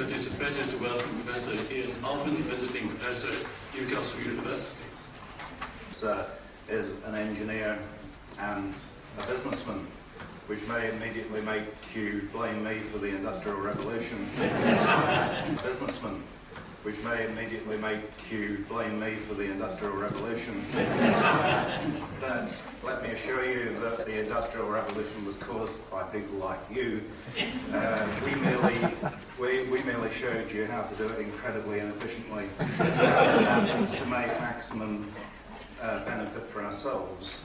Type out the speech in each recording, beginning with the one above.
but it's a pleasure to welcome Professor Ian Arbon, visiting professor at Newcastle University. Is an engineer and a businessman, which may immediately make you blame me for the Industrial Revolution. Businessman, which may immediately make you blame me for the Industrial Revolution. But let me assure you that the Industrial Revolution was caused by people like you. We merely showed you how to do it incredibly and efficiently and to make maximum benefit for ourselves.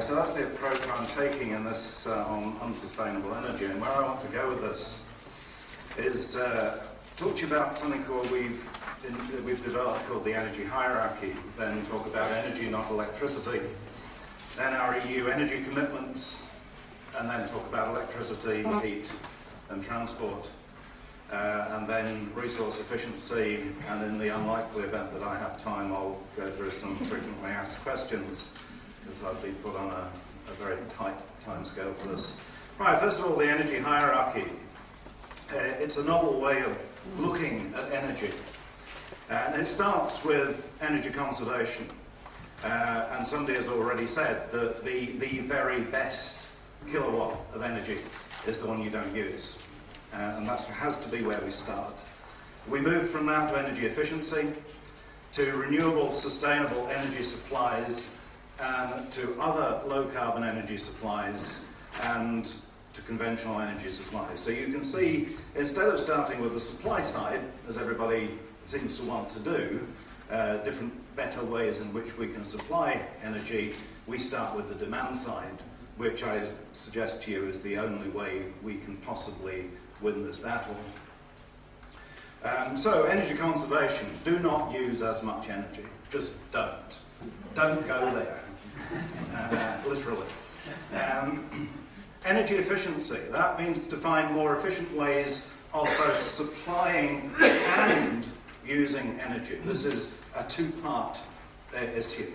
So that's the approach I'm taking in this on unsustainable energy. And where I want to go with this is talk to you about something called we've developed called the energy hierarchy, then talk about energy, not electricity, then our EU energy commitments, and then talk about electricity, heat and transport, and then resource efficiency, and in the unlikely event that I have time, I'll go through some frequently asked questions, because I've been put on a very tight timescale for this. Right, first of all, the energy hierarchy. It's a novel way of looking at energy. And it starts with energy conservation. And somebody has already said that the very best kilowatt of energy is the one you don't use. And that has to be where we start. We move from that to energy efficiency, to renewable, sustainable energy supplies, and to other low-carbon energy supplies, and to conventional energy supplies. So you can see, instead of starting with the supply side, as everybody seems to want to do, different, better ways in which we can supply energy, we start with the demand side, which I suggest to you is the only way we can possibly win this battle. So, energy conservation. Do not use as much energy. Just don't. Don't go there. Literally. Energy efficiency. That means to find more efficient ways of both supplying and using energy. This is a two-part issue.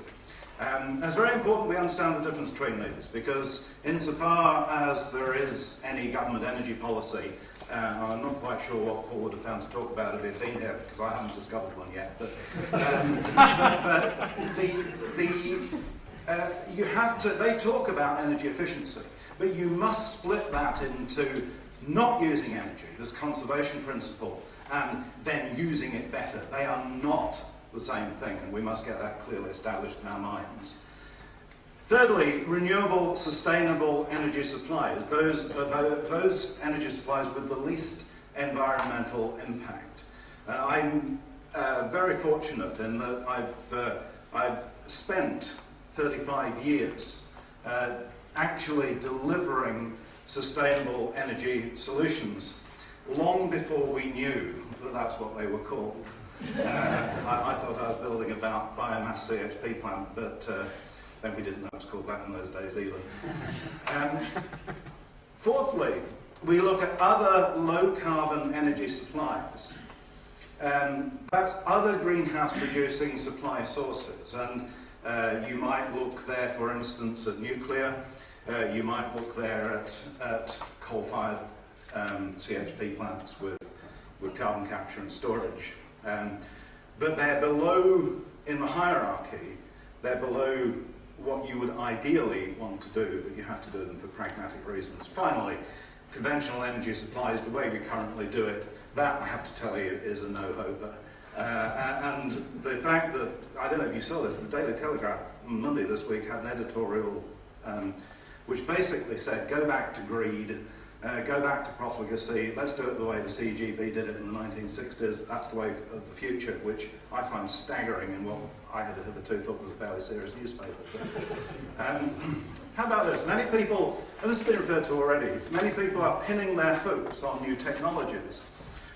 It's very important we understand the difference between these, because insofar as there is any government energy policy, I'm not quite sure what Paul would have found to talk about if he'd been here, because I haven't discovered one yet. But you have to. They talk about energy efficiency, but you must split that into not using energy, this conservation principle, and then using it better. They are not the same thing, and we must get that clearly established in our minds. Thirdly, renewable, sustainable energy supplies, those energy supplies with the least environmental impact. I'm very fortunate in that I've spent 35 years actually delivering sustainable energy solutions long before we knew that that's what they were called. I thought I was building a biomass CHP plant, but then we didn't know it was called that in those days either. Fourthly, we look at other low-carbon energy supplies. That's other greenhouse-reducing supply sources. And you might look there, for instance, at nuclear. You might look there at coal-fired CHP plants with carbon capture and storage. But they're below, in the hierarchy, they're below what you would ideally want to do, but you have to do them for pragmatic reasons. Finally, conventional energy supplies, the way we currently do it, that I have to tell you is a no-hoper. And the fact that, I don't know if you saw this, the Daily Telegraph on Monday this week had an editorial which basically said, go back to greed, go back to profligacy, let's do it the way the CGB did it in the 1960s, that's the way of the future, which I find staggering in what I had hitherto thought was a fairly serious newspaper. How about this? Many people, and this has been referred to already, many people are pinning their hopes on new technologies.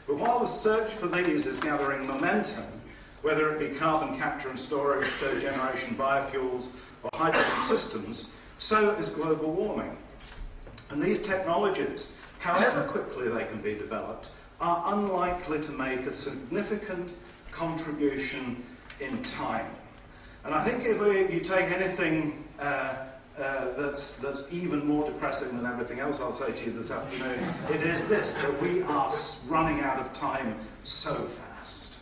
But while the search for these is gathering momentum, whether it be carbon capture and storage, third-generation biofuels, or hydrogen systems, so is global warming. And these technologies, however quickly they can be developed, are unlikely to make a significant contribution in time. And I think if you take anything that's even more depressing than everything else I'll say to you this afternoon. It is this, that we are running out of time so fast.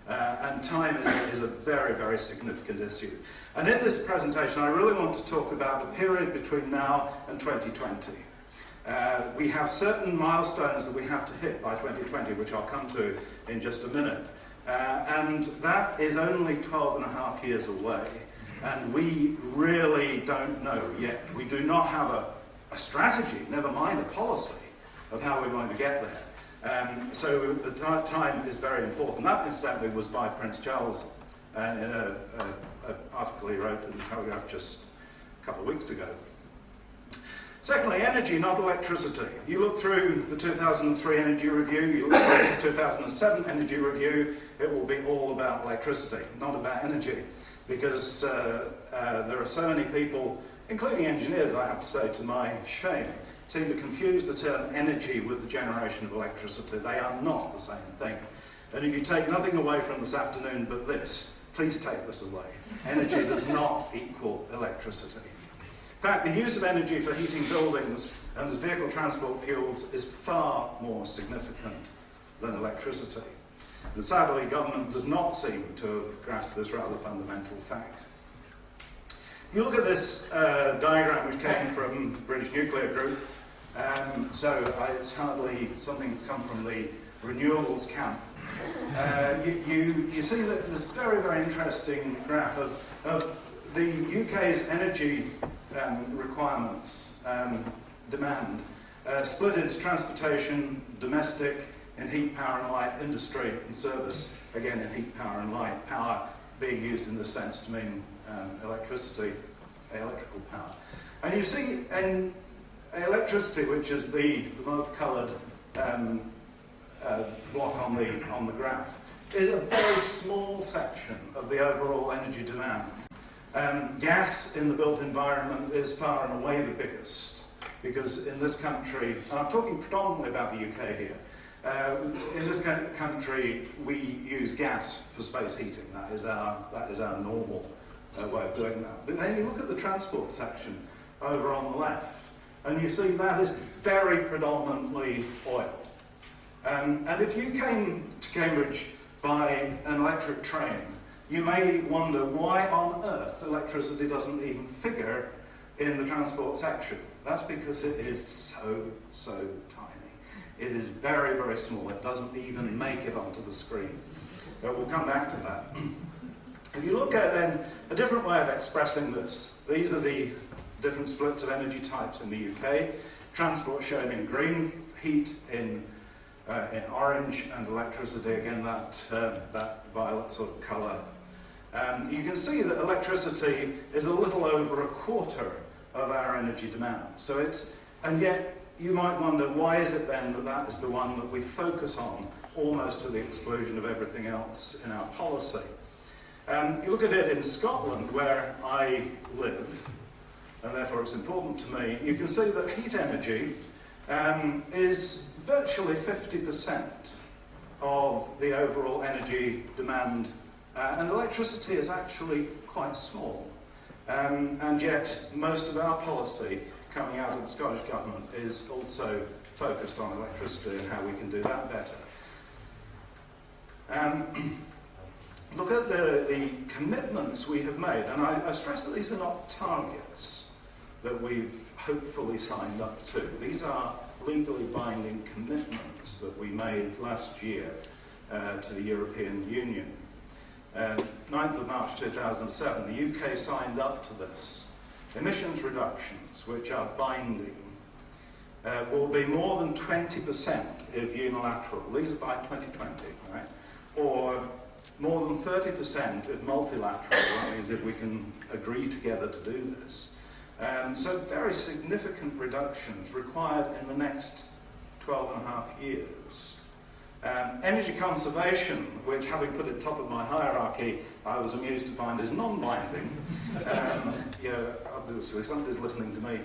And time is a very, very significant issue. And in this presentation, I really want to talk about the period between now and 2020. We have certain milestones that we have to hit by 2020, which I'll come to in just a minute. And that is only 12 and a half years away. And we really don't know yet. We do not have a strategy, never mind a policy, of how we're going to get there. So the time is very important. That, incidentally, was by Prince Charles in an article he wrote in the Telegraph just a couple of weeks ago. Secondly, energy, not electricity. You look through the 2003 Energy Review, you look through the 2007 Energy Review, it will be all about electricity, not about energy. Because there are so many people, including engineers, I have to say, to my shame, seem to confuse the term energy with the generation of electricity. They are not the same thing. And if you take nothing away from this afternoon but this, please take this away. Energy does not equal electricity. In fact, the use of energy for heating buildings and as vehicle transport fuels is far more significant than electricity. And sadly, government does not seem to have grasped this rather fundamental fact. You look at this diagram which came from the British Nuclear Group, it's hardly something that's come from the renewables camp. You see that this very, very interesting graph of the UK's energy requirements, demand, split into transportation, domestic, in heat, power and light, industry and service, again in heat, power and light, power being used in this sense to mean electricity, electrical power. And you see in electricity, which is the mauve-coloured block on the graph, is a very small section of the overall energy demand. Gas in the built environment is far and away the biggest, because in this country, and I'm talking predominantly about the UK here, in this country we use gas for space heating. That is our normal way of doing that. But then you look at the transport section over on the left, and you see that is very predominantly oil. And if you came to Cambridge by an electric train, you may wonder why on earth electricity doesn't even figure in the transport section. That's because it is so tiny. It is very, very small. It doesn't even make it onto the screen. But we'll come back to that. If you look at then a different way of expressing this, these are the different splits of energy types in the UK. Transport shown in green, heat in orange, and electricity, again, that violet sort of colour. You can see that electricity is a little over a quarter of our energy demand. And yet you might wonder, why is it then that that is the one that we focus on almost to the exclusion of everything else in our policy? You look at it in Scotland, where I live, and therefore it's important to me, you can see that heat energy is virtually 50% of the overall energy demand, and electricity is actually quite small. And yet most of our policy coming out of the Scottish Government is also focused on electricity and how we can do that better. Look at the commitments we have made, and I stress that these are not targets that we've hopefully signed up to. These are legally binding commitments that we made last year to the European Union. 9th of March 2007, the UK signed up to this. Emissions reductions, which are binding, will be more than 20% if unilateral. These are by 2020, right? Or more than 30% if multilateral, that means if we can agree together to do this. So very significant reductions required in the next 12 and a half years. Energy conservation, which, having put it top of my hierarchy, I was amused to find is non-binding. Obviously somebody's listening to me.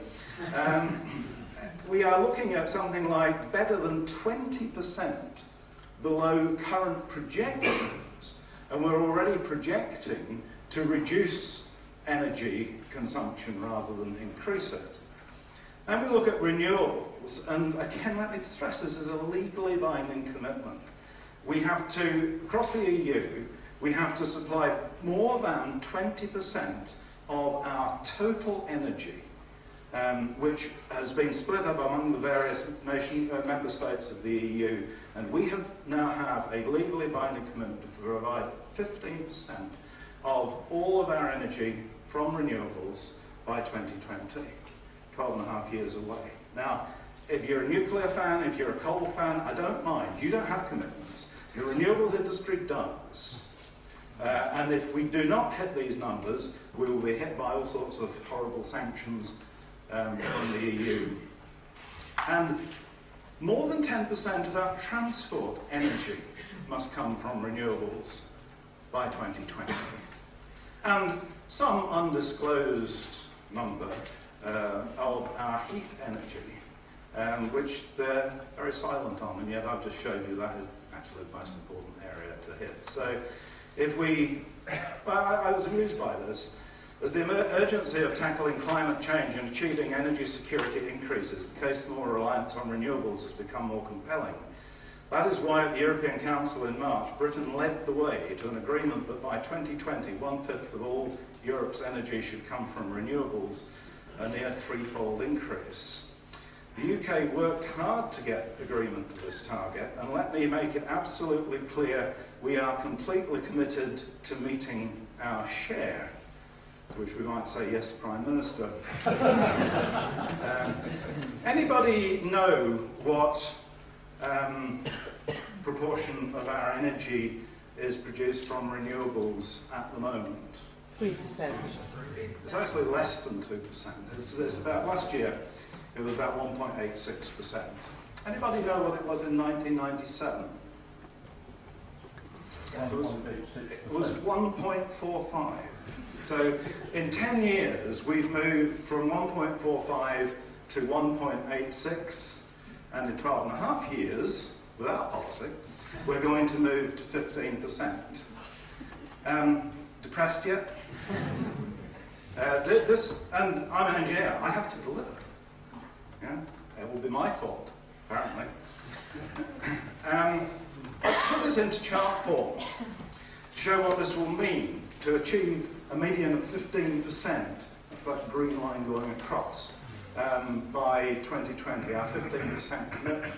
We are looking at something like better than 20% below current projections, and we're already projecting to reduce energy consumption rather than increase it. And we look at renewables, and again, let me stress this is a legally binding commitment. We have to, across the EU, we have to supply more than 20% of our total energy, which has been split up among the various member states of the EU, and we now have a legally binding commitment to provide 15% of all of our energy from renewables by 2020, 12 and a half years away. Now, if you're a nuclear fan, if you're a coal fan, I don't mind. You don't have commitments. The renewables industry does. And if we do not hit these numbers, we will be hit by all sorts of horrible sanctions from the EU. And more than 10% of our transport energy must come from renewables by 2020. And some undisclosed number of our heat energy, which they're very silent on, and yet I've just showed you that is actually the most important area to hit. So if we, well, I was amused by this. As the urgency of tackling climate change and achieving energy security increases, the case for more reliance on renewables has become more compelling. That is why at the European Council in March, Britain led the way to an agreement that by 2020, 1/5 of all Europe's energy should come from renewables, a near threefold increase. The UK worked hard to get agreement to this target, and let me make it absolutely clear, we are completely committed to meeting our share, to which we might say, yes, Prime Minister. Anybody know what proportion of our energy is produced from renewables at the moment? 3%. It's actually less than 2%. It's about, last year, it was about 1.86%. Anybody know what it was in 1997? It was 1.45. So in 10 years, we've moved from 1.45 to 1.86, and in 12 and a half years, without policy, we're going to move to 15%. Depressed yet? And I'm an engineer, I have to deliver. Yeah? It will be my fault, apparently. I've put this into chart form to show what this will mean to achieve a median of 15% of that green line going across by 2020, our 15% commitment.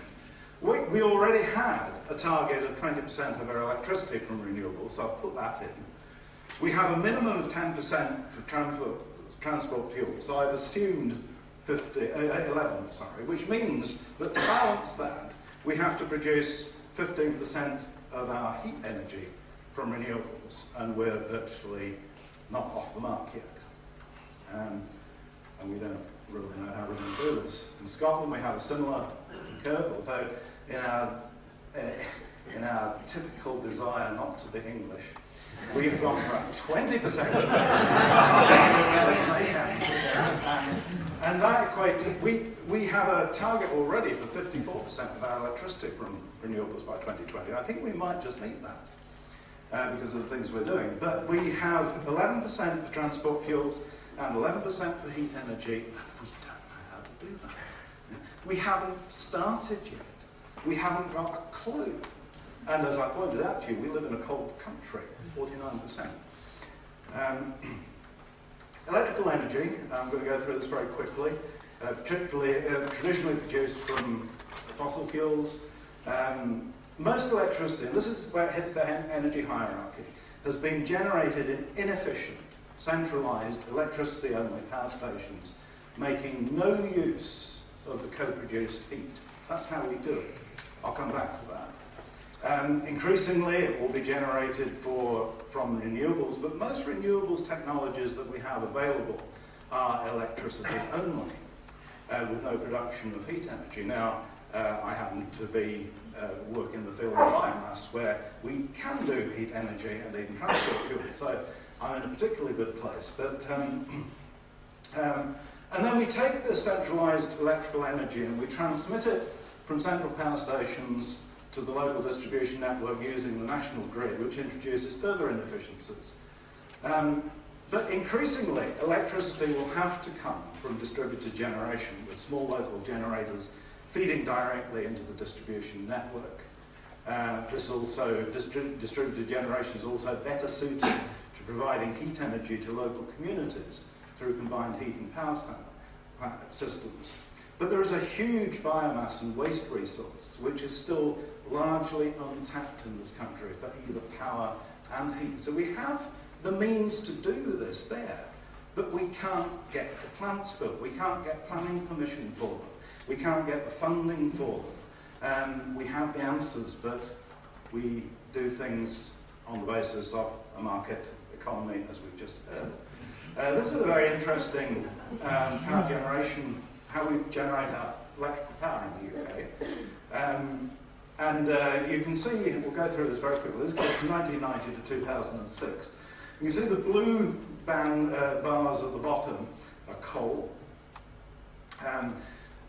We already had a target of 20% of our electricity from renewables, so I've put that in. We have a minimum of 10% for transport fuel, so I've assumed 11, which means that to balance that, we have to produce 15% of our heat energy from renewables, and we're virtually not off the mark yet. And we don't really know how we're going to do this. In Scotland, we have a similar curve, although in our typical desire not to be English, we've gone for 20%. And that equates, we have a target already for 54% of our electricity from renewables by 2020. I think we might just meet that because of the things we're doing. But we have 11% for transport fuels and 11% for heat energy. We don't know how to do that. We haven't started yet. We haven't got a clue. And as I pointed out to you, we live in a cold country, 49%. Electrical energy, I'm going to go through this very quickly, traditionally produced from fossil fuels. Most electricity, and this is where it hits the energy hierarchy, has been generated in inefficient, centralised, electricity-only power stations, making no use of the co-produced heat. That's how we do it. I'll come back to that. Increasingly, it will be generated from renewables, but most renewables technologies that we have available are electricity only, with no production of heat energy. Now, I happen to be work in the field of biomass, where we can do heat energy and even transport fuel, so I'm in a particularly good place. But and then we take this centralised electrical energy and we transmit it from central power stations to the local distribution network using the national grid, which introduces further inefficiencies. But increasingly, electricity will have to come from distributed generation, with small local generators feeding directly into the distribution network. Distributed generation is also better suited to providing heat energy to local communities through combined heat and power systems. But there is a huge biomass and waste resource which is still largely untapped in this country for either power and heat. So we have the means to do this there, but we can't get the plants built. We can't get planning permission for them. We can't get the funding for them. We have the answers, but we do things on the basis of a market economy, as we've just heard. This is a very interesting power generation, how we generate our electrical power in the UK. You can see, we'll go through this very quickly, this goes from 1990 to 2006. You can see the blue bars at the bottom are coal.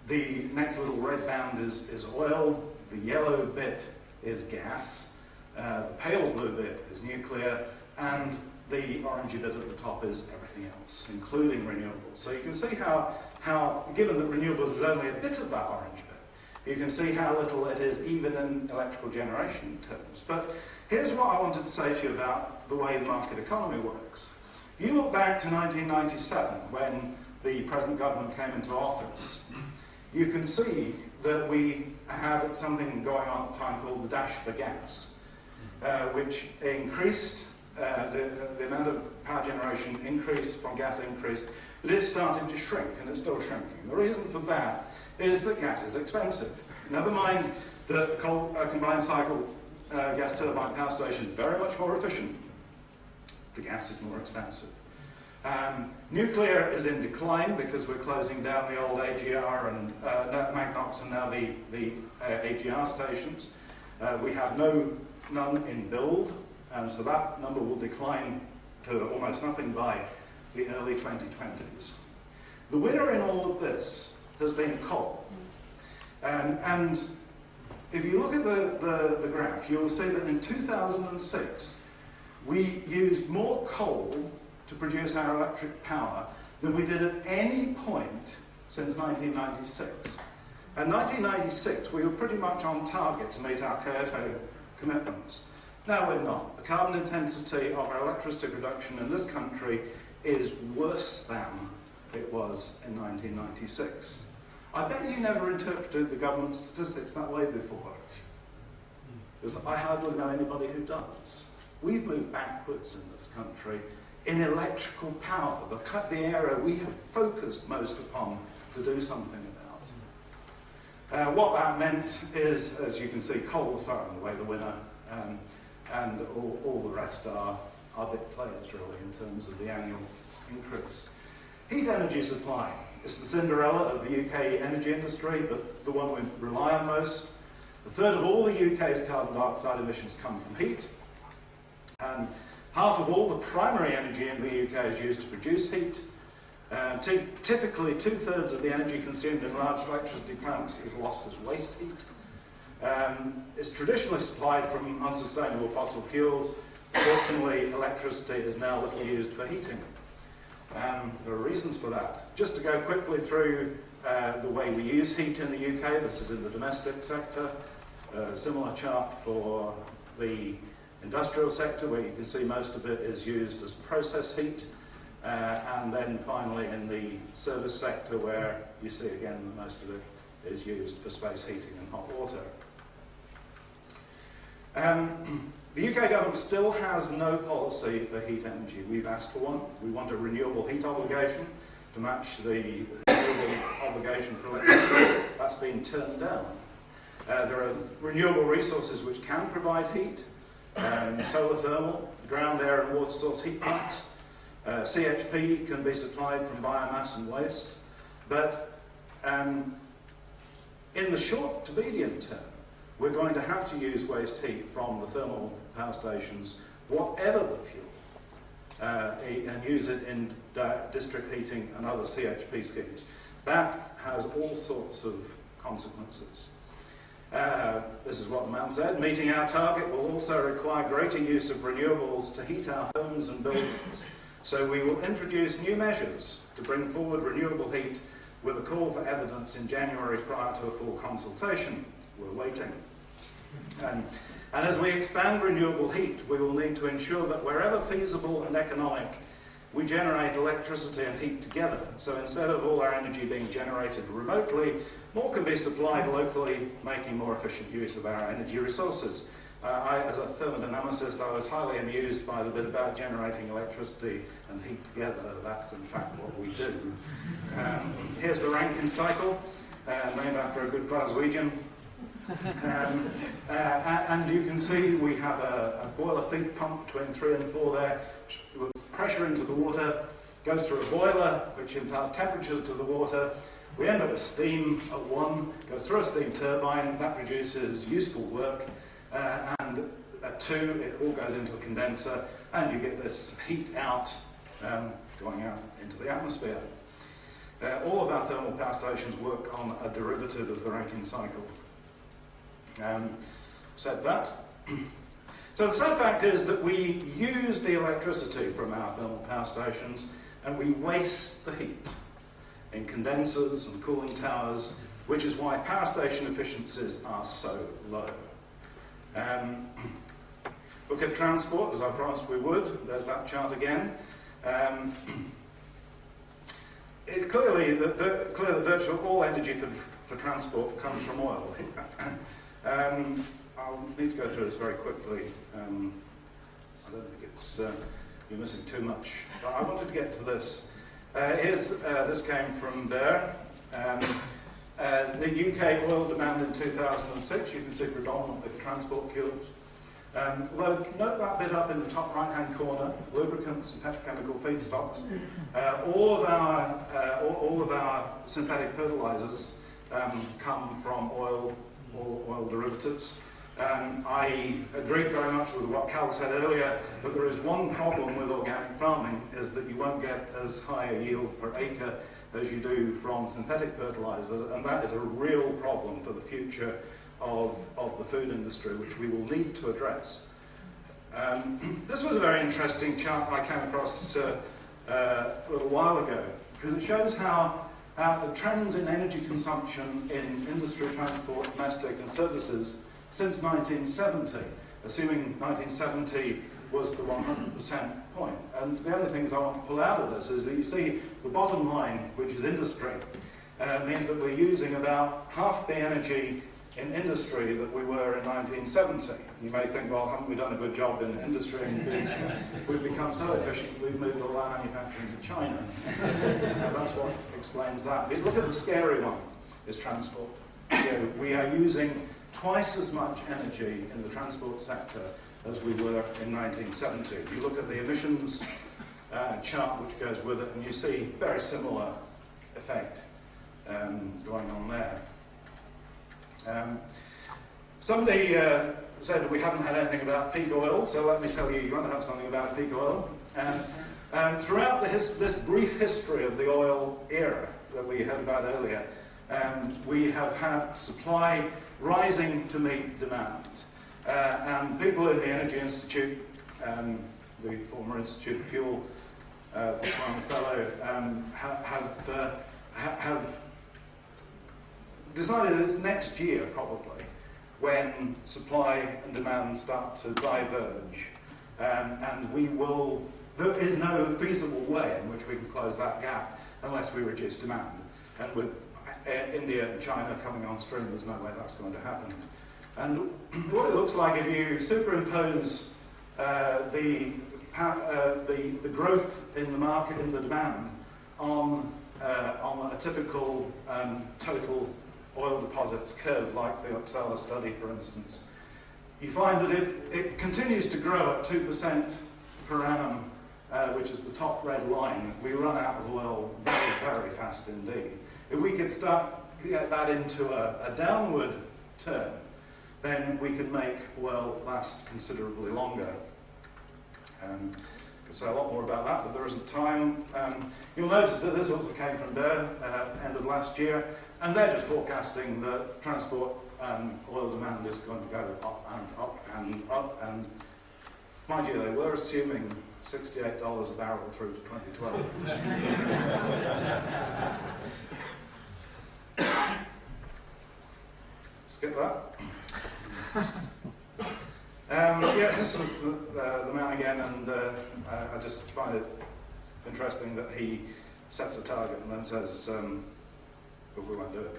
The next little red band is oil, the yellow bit is gas, the pale blue bit is nuclear, and the orangey bit at the top is everything else, including renewables. So you can see how given that renewables is only a bit of that orange bit, you can see how little it is even in electrical generation terms. But here's what I wanted to say to you about the way the market economy works. If you look back to 1997, when the present government came into office, you can see that we had something going on at the time called the Dash for Gas, which increased, the amount of power generation increased from gas increased, but it started to shrink, and it's still shrinking. The reason for that is that gas is expensive. Never mind that a combined cycle gas turbine power station is very much more efficient. The gas is more expensive. Nuclear is in decline because we're closing down the old AGR and Magnox and now the AGR stations. We have none in build, and so that number will decline to almost nothing by the early 2020s. The winner in all of this has been coal. And if you look at the graph, you'll see that in 2006, we used more coal to produce our electric power than we did at any point since 1996. In 1996, we were pretty much on target to meet our Kyoto commitments. Now we're not. The carbon intensity of our electricity production in this country is worse than it was in 1996. I bet you never interpreted the government statistics that way before, because I hardly know anybody who does. We've moved backwards in this country in electrical power, the area we have focused most upon to do something about. What that meant is, as you can see, coal's far and away the winner, and all the rest are big players really in terms of the annual increase. Heat energy supply is the Cinderella of the UK energy industry, but the one we rely on most. A third of all the UK's carbon dioxide emissions come from heat. Half of all the primary energy in the UK is used to produce heat. Typically, 2/3 of the energy consumed in large electricity plants is lost as waste heat. It's traditionally supplied from unsustainable fossil fuels. Fortunately, electricity is now little used for heating. There are reasons for that. Just to go quickly through the way we use heat in the UK, this is in the domestic sector. A similar chart for the industrial sector, where you can see most of it is used as process heat, and then finally in the service sector, where you see again that most of it is used for space heating and hot water. The UK government still has no policy for heat energy. We've asked for one. We want a renewable heat obligation to match the renewable obligation for electricity. That's been turned down. There are renewable resources which can provide heat. Solar thermal, ground, air and water source heat plants. CHP can be supplied from biomass and waste. But in the short to medium term, we're going to have to use waste heat from the thermal power stations, whatever the fuel, and use it in district heating and other CHP schemes. That has all sorts of consequences. This is what the man said: meeting our target will also require greater use of renewables to heat our homes and buildings. So we will introduce new measures to bring forward renewable heat with a call for evidence in January prior to a full consultation. We're waiting. And as we expand renewable heat, we will need to ensure that wherever feasible and economic, we generate electricity and heat together. So instead of all our energy being generated remotely, more can be supplied locally, making more efficient use of our energy resources. As a thermodynamicist, I was highly amused by the bit about generating electricity and heat together. That's in fact what we do. Here's the Rankine cycle, named after a good Glaswegian. And you can see we have a boiler feed pump between 3 and 4 there, with pressure into the water, goes through a boiler which imparts temperature to the water. We end up with steam at 1, goes through a steam turbine, that produces useful work, and at 2 it all goes into a condenser, and you get this heat out, going out into the atmosphere. All of our thermal power stations work on a derivative of the Rankine cycle. Said that. So the sad fact is that we use the electricity from our thermal power stations and we waste the heat in condensers and cooling towers, which is why power station efficiencies are so low. Look at transport, as I promised we would. There's that chart again. It's clear that virtually all energy for transport comes from oil. I'll need to go through this very quickly. I don't think it's you're missing too much, but I wanted to get to this. This came from there. The UK oil demand in 2006, you can see predominantly for transport fuels. Although note that bit up in the top right-hand corner, lubricants and petrochemical feedstocks. All of our synthetic fertilizers come from oil or oil derivatives. I agree very much with what Cal said earlier, but there is one problem with organic farming, is that you won't get as high a yield per acre as you do from synthetic fertilizers, and that is a real problem for the future of the food industry, which we will need to address. This was a very interesting chart I came across a little while ago, because it shows how the trends in energy consumption in industry, transport, domestic and services since 1970, assuming 1970 was the 100% point. And the only things I want to pull out of this is that you see the bottom line, which is industry, means that we're using about half the energy in industry that we were in 1970. You may think, well, haven't we done a good job in industry and we've become so efficient we've moved all our manufacturing to China. That's what explains that. But look at the scary one, is transport. So we are using twice as much energy in the transport sector as we were in 1970. You look at the emissions chart which goes with it and you see very similar effect going on there. Somebody said that we haven't had anything about peak oil, so let me tell you, you want to have something about peak oil. Throughout this brief history of the oil era that we heard about earlier, we have had supply rising to meet demand. And people in the Energy Institute, the former Institute of Fuel, fellow, have decided it's next year, probably, when supply and demand start to diverge. And there is no feasible way in which we can close that gap unless we reduce demand. And with India and China coming on stream, there's no way that's going to happen. And what it looks like if you superimpose the growth in the market, in the demand, on a typical total oil deposits curve, like the Uppsala study, for instance, you find that if it continues to grow at 2% per annum, which is the top red line, we run out of oil very, very fast indeed. If we could start to get that into a downward turn, then we could make oil last considerably longer. Could say a lot more about that, but there isn't time. You'll notice that this also came from there, end of last year, and they're just forecasting that transport oil demand is going to go up and up and up. And mind you, they were assuming $68 a barrel through to 2012. Skip that. Yeah, this is the man again, and I just find it interesting that he sets a target and then says, but we won't do it.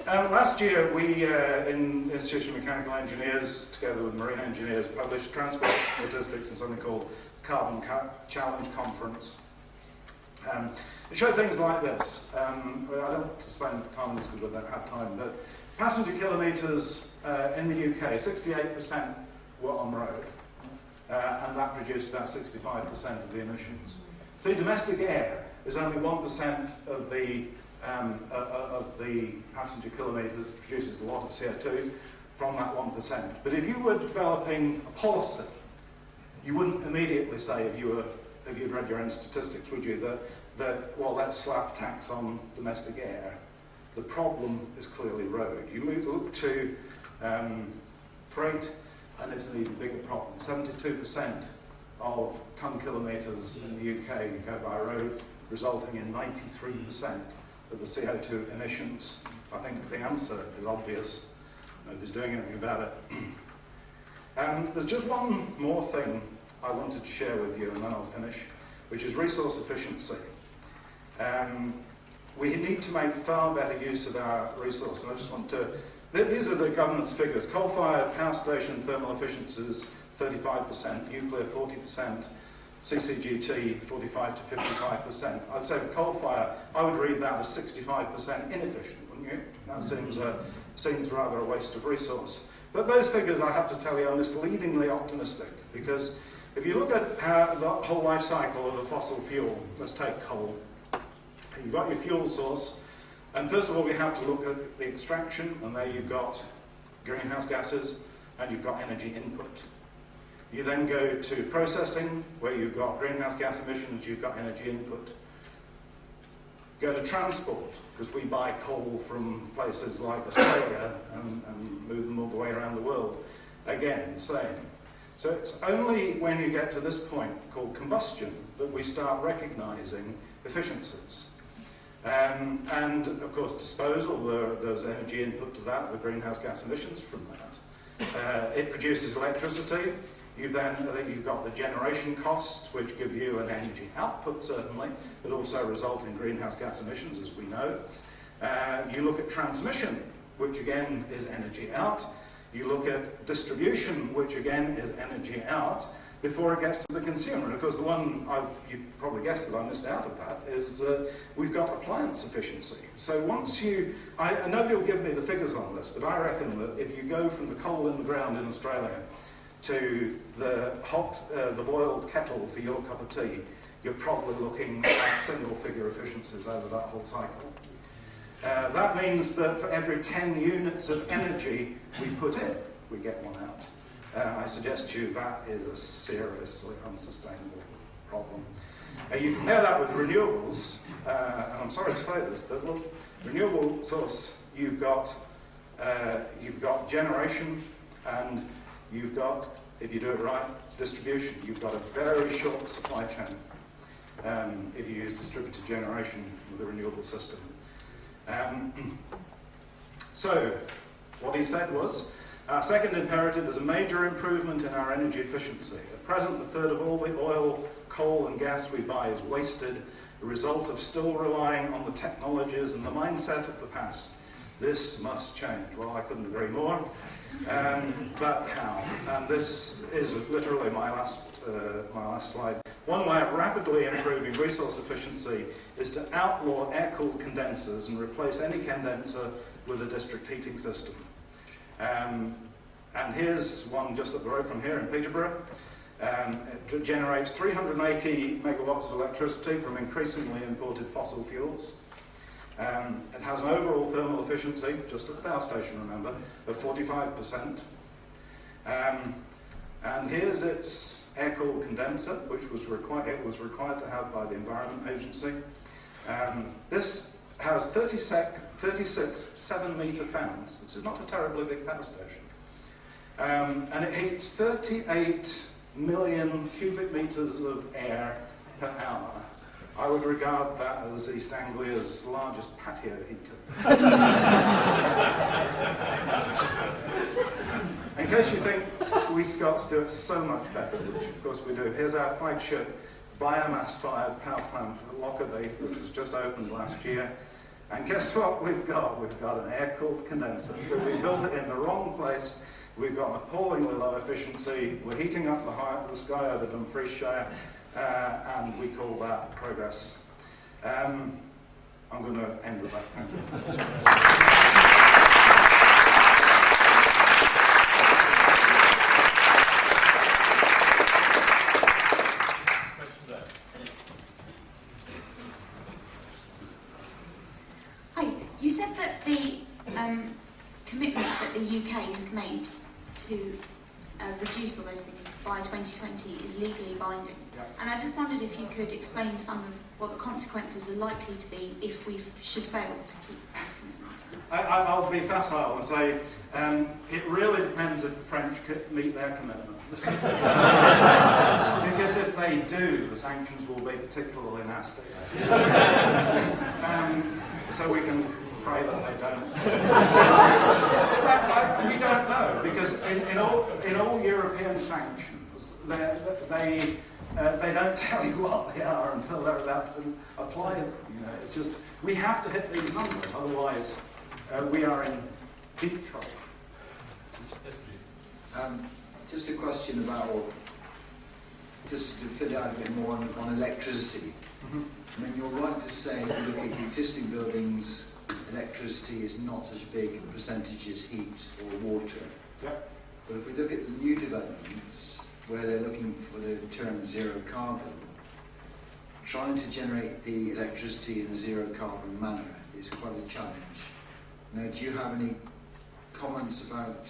Last year, we in the Institution of Mechanical Engineers, together with marine engineers, published transport statistics in something called Carbon Challenge Conference. It showed things like this. I don't spend time on this because I don't have time, but passenger kilometres in the UK, 68% were on road, and that produced about 65% of the emissions. So domestic air is only 1% of the passenger kilometres, produces a lot of CO2 from that 1%. But if you were developing a policy, you wouldn't immediately say, if you'd read your own statistics, would you, that well, let's slap tax on domestic air. The problem is clearly road. You look to freight, and it's an even bigger problem. 72% of ton kilometres in the UK go by road, resulting in 93% of the CO2 emissions. I think the answer is obvious. Nobody's doing anything about it. There's just one more thing I wanted to share with you, and then I'll finish, which is resource efficiency. We need to make far better use of our resource, and I just want to... These are the government's figures. Coal-fired power station thermal efficiencies, 35%, nuclear 40%, CCGT 45 to 55%. I'd say for coal-fire, I would read that as 65% inefficient, wouldn't you? That seems rather a waste of resource. But those figures, I have to tell you, are misleadingly optimistic, because if you look at the whole life cycle of a fossil fuel, let's take coal. You've got your fuel source, and first of all we have to look at the extraction, and there you've got greenhouse gases, and you've got energy input. You then go to processing, where you've got greenhouse gas emissions, you've got energy input. Go to transport, because we buy coal from places like Australia and move them all the way around the world. Again, the same. So it's only when you get to this point, called combustion, that we start recognising efficiencies. And of course disposal, there's energy input to that, the greenhouse gas emissions from that. It produces electricity. You've got the generation costs, which give you an energy output certainly, but also result in greenhouse gas emissions, as we know. You look at transmission, which again is energy out. You look at distribution, which again is energy out, before it gets to the consumer. And of course the one you've probably guessed that I missed out of that is we've got appliance efficiency. So once nobody will give me the figures on this, but I reckon that if you go from the coal in the ground in Australia to the boiled kettle for your cup of tea, you're probably looking at single-figure efficiencies over that whole cycle. That means that for every 10 units of energy we put in, we get one out. I suggest to you that is a seriously unsustainable problem. You compare that with renewables, and I'm sorry to say this, but look, renewable source, you've got generation, and you've got, if you do it right, distribution. You've got a very short supply chain if you use distributed generation with a renewable system. So, what he said was, our second imperative is a major improvement in our energy efficiency. At present, a third of all the oil, coal and gas we buy is wasted, a result of still relying on the technologies and the mindset of the past. This must change. Well, I couldn't agree more. But how? And this is literally my last slide. One way of rapidly improving resource efficiency is to outlaw air-cooled condensers and replace any condenser with a district heating system. And here's one just up the road from here in Peterborough. It generates 380 megawatts of electricity from increasingly imported fossil fuels. It has an overall thermal efficiency, just at the power station, remember, of 45%. And here's its air-cooled condenser, which it was required to have by the Environment Agency. This has 36 7-metre fans. This is not a terribly big power station. And it heats 38 million cubic metres of air per hour. I would regard that as East Anglia's largest patio heater. In case you think we Scots do it so much better, which of course we do, here's our flagship biomass-fired power plant at Lockerbie, which was just opened last year. And guess what we've got? We've got an air-cooled condenser. So we built it in the wrong place. We've got an appallingly low efficiency. We're heating up the sky over Dumfriesshire, and we call that progress. I'm going to end with that. Thank you. You said that the commitments that the UK has made to reduce all those things by 2020 is legally binding. Yeah. And I just wondered if you could explain some of what the consequences are likely to be if we should fail to keep those commitments. I'll be facile and say it really depends if the French meet their commitments. Because if they do, the sanctions will be particularly nasty. So we can pray that they don't. We don't know, because in all European sanctions, they don't tell you what they are until they're about to apply them. You know, it's just we have to hit these numbers, otherwise we are in deep trouble. Just a question about, or just to fit out a bit more on electricity. Mm-hmm. I mean, you're right to say if you look at existing buildings, electricity is not such a big percentage as heat or water. Yeah. But if we look at the new developments, where they're looking for the term zero carbon, trying to generate the electricity in a zero carbon manner is quite a challenge. Now, do you have any comments about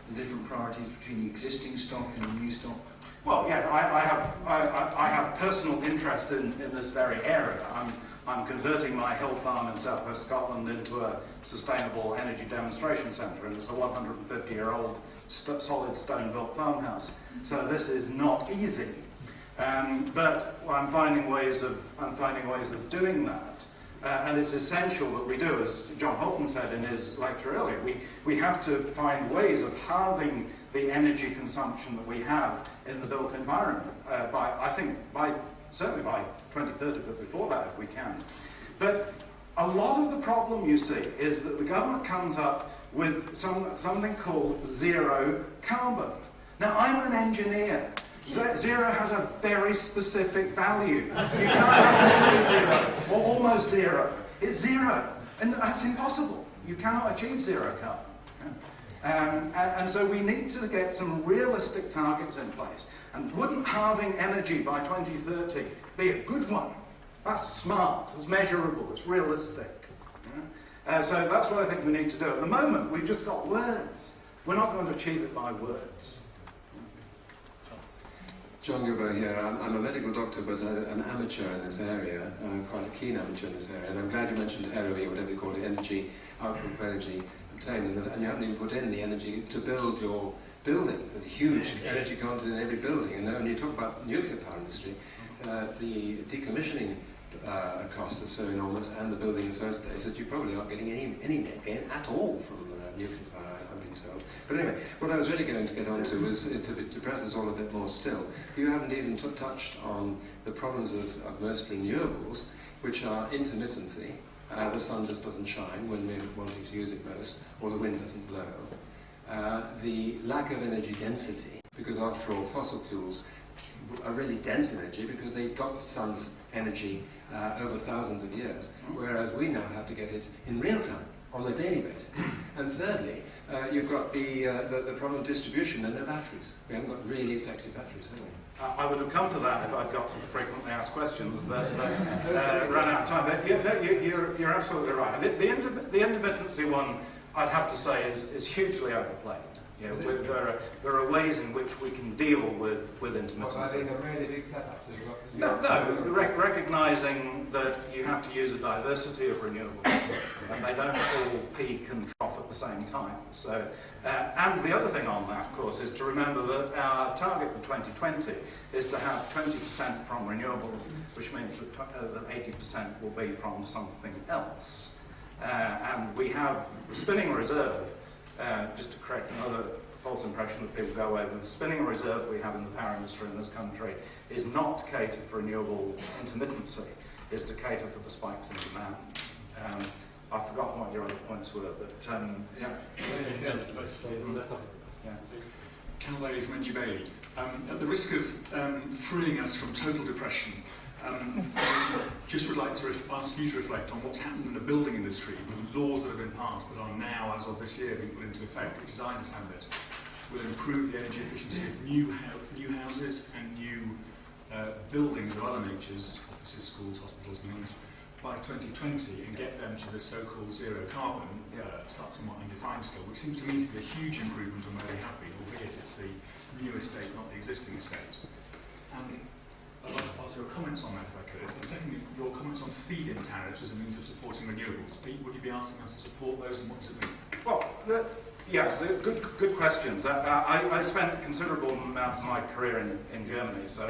the different priorities between the existing stock and the new stock? Well, yeah, I have personal interest in this very area. I'm converting my hill farm in southwest Scotland into a sustainable energy demonstration centre, and it's a 150-year-old solid stone-built farmhouse. So this is not easy, but I'm finding ways of doing that. And it's essential that we do, as John Holton said in his lecture earlier, we have to find ways of halving the energy consumption that we have in the built environment certainly by 2030, but before that if we can. But a lot of the problem, you see, is that the government comes up with something called zero carbon. Now, I'm an engineer. Zero has a very specific value. You can't have nearly zero, or almost zero. It's zero, and that's impossible. You cannot achieve zero carbon. And so we need to get some realistic targets in place. And wouldn't halving energy by 2030 be a good one? That's smart, it's measurable, it's realistic. So that's what I think we need to do. At the moment, we've just got words. We're not going to achieve it by words. John Gilbert here. I'm a medical doctor, but an amateur in this area, quite a keen amateur in this area. And I'm glad you mentioned AEROE, whatever you call it, energy, output for energy obtained, and you haven't even put in the energy to build your buildings. There's a huge energy content in every building. And when you talk about the nuclear power industry, the decommissioning costs are so enormous, and the building in the first place, that you probably aren't getting any net gain at all from nuclear power, I'm being told. But anyway, what I was really going to get onto was to press us all a bit more still. You haven't even touched on the problems of most renewables, which are intermittency. The sun just doesn't shine when we're wanting to use it most, or the wind doesn't blow. The lack of energy density, because after all, fossil fuels are really dense energy because they got the sun's energy over thousands of years, whereas we now have to get it in real time, on a daily basis. And thirdly, you've got the problem of distribution and no batteries. We haven't got really effective batteries, have we? I would have come to that if I'd got to the frequently asked questions, but ran out of time. But you're absolutely right. The intermittency one, I'd have to say, is hugely overplayed. You know, there are ways in which we can deal with intermittency. Well, I think a really big setup. So you've got recognising that you have to use a diversity of renewables, and they don't all peak and trough at the same time. So, and the other thing on that, of course, is to remember that our target for 2020 is to have 20% from renewables, which means that 80% will be from something else. And we have the spinning reserve, just to correct another false impression that people go away with, the spinning reserve we have in the power industry in this country is not to cater for renewable intermittency, is to cater for the spikes in demand. I've forgotten what your other points were, but yeah. Cal Bailey from NG Bailey. At the risk of freeing us from total depression, just would like to ask you to reflect on what's happened in the building industry, the laws that have been passed that are now, as of this year, being put into effect, which, as I understand it, will improve the energy efficiency of new houses and new buildings of other natures, offices, schools, hospitals and things, by 2020 and get them to the so-called zero carbon, starts somewhat undefined still, which seems to me to be a huge improvement on where they have been, albeit it's the new estate, not the existing estate. And I'd like to ask your comments on that if I could. And secondly, your comments on feed-in tariffs as a means of supporting renewables. Would you be asking us to support those and what does it mean? Well, good questions. I spent a considerable amount of my career in Germany, so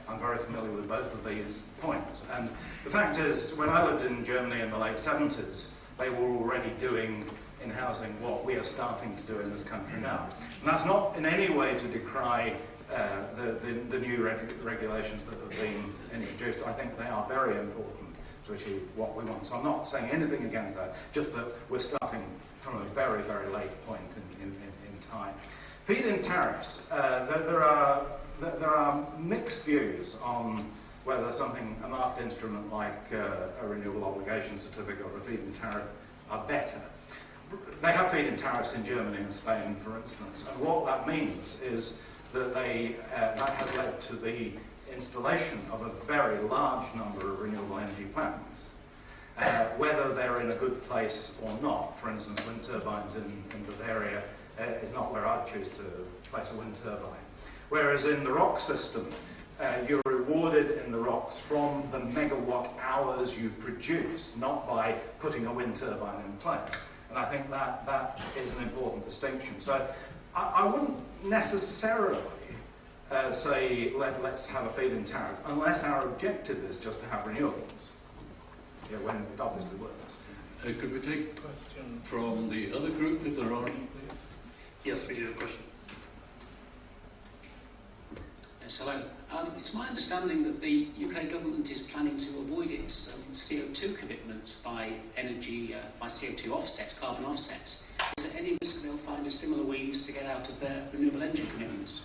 I'm very familiar with both of these points. And the fact is, when I lived in Germany in the late 70s, they were already doing in housing what we are starting to do in this country now. And that's not in any way to decry the new regulations that have been introduced. I think they are very important to achieve what we want. So I'm not saying anything against that, just that we're starting from a very, very late point in time. Feed-in tariffs, there are mixed views on whether a market instrument like a renewable obligation certificate or a feed-in tariff are better. They have feed-in tariffs in Germany and Spain, for instance, and what that means is that that has led to the installation of a very large number of renewable energy plants. Whether they're in a good place or not, for instance, wind turbines in Bavaria is not where I'd choose to place a wind turbine. Whereas in the ROC system, you're rewarded in the ROCs from the megawatt hours you produce, not by putting a wind turbine in place. And I think that is an important distinction. So I wouldn't necessarily say let's have a feed-in tariff unless our objective is just to have renewables. Yeah, when it obviously works. Could we take a question from the other group, if there are any, please? Yes, we do have a question. Yes, hello. It's my understanding that the UK government is planning to avoid its CO2 commitments by CO2 offsets, carbon offsets. Is there any risk they'll find a similar means to get out of their renewable energy commitments?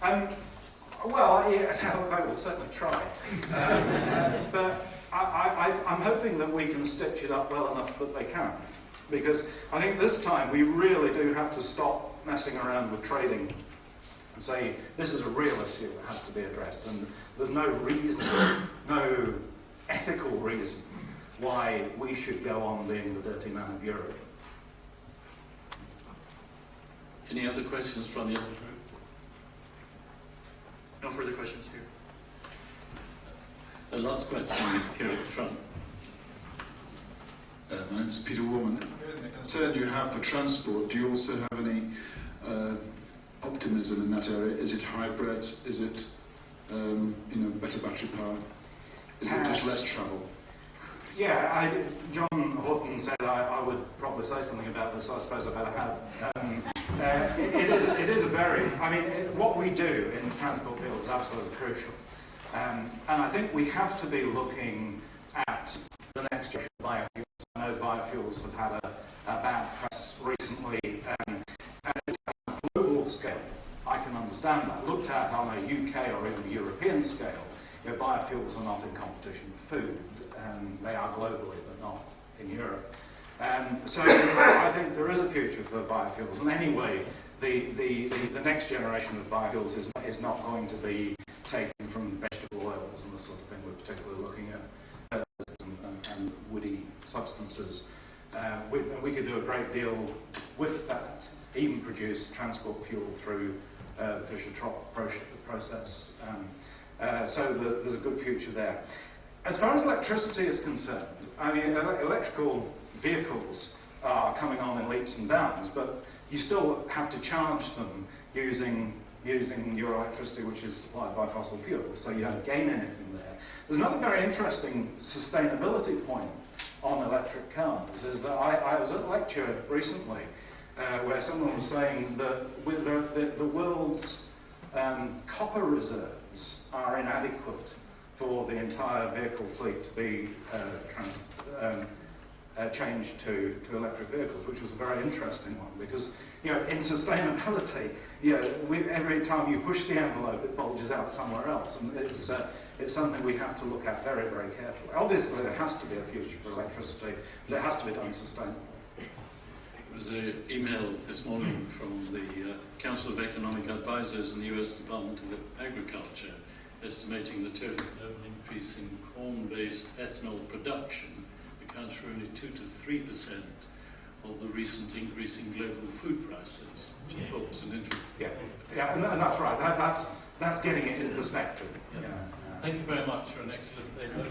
Well, yeah, I will certainly try. But I'm hoping that we can stitch it up well enough that they can't. Because I think this time we really do have to stop messing around with trading and say this is a real issue that has to be addressed, and there's no reason, no ethical reason why we should go on being the dirty man of Europe. Any other questions from the other group? No further questions here. The last question here at the front. My name is Peter Warman. The concern you have for transport, do you also have any optimism in that area? Is it hybrids? Is it better battery power? Is it just less travel? Yeah, John Horton said I would probably say something about this. I suppose I better have. It is a very, what we do in the transport field is absolutely crucial. And I think we have to be looking at the next generation of biofuels. I know biofuels have had a bad press recently. And at a global scale, I can understand that. Looked at on a UK or even a European scale, biofuels are not in competition with food. They are globally, but not in Europe. So I think there is a future for biofuels. And anyway, the next generation of biofuels is not going to be taken from vegetable oils and the sort of thing we're particularly looking at, and woody substances. We could do a great deal with that, even produce transport fuel through the Fischer-Tropsch process. So there's a good future there. As far as electricity is concerned, electrical vehicles are coming on in leaps and bounds, but you still have to charge them using your electricity, which is supplied by fossil fuels, so you don't gain anything there. There's another very interesting sustainability point on electric cars, is that I was at a lecture recently where someone was saying that with the world's copper reserves are inadequate for the entire vehicle fleet to be changed to electric vehicles, which was a very interesting one, because in sustainability, every time you push the envelope, it bulges out somewhere else, and it's something we have to look at very, very carefully. Obviously, there has to be a future for electricity, but it has to be done sustainably. There was an email this morning from the Council of Economic Advisors in the US Department of Agriculture, estimating the total global increase in corn-based ethanol production accounts for only 2 to 3% of the recent increase in global food prices, which I thought was an interesting. Yeah, and that's right. That's getting it in perspective. Yeah. Thank you very much for an excellent paper.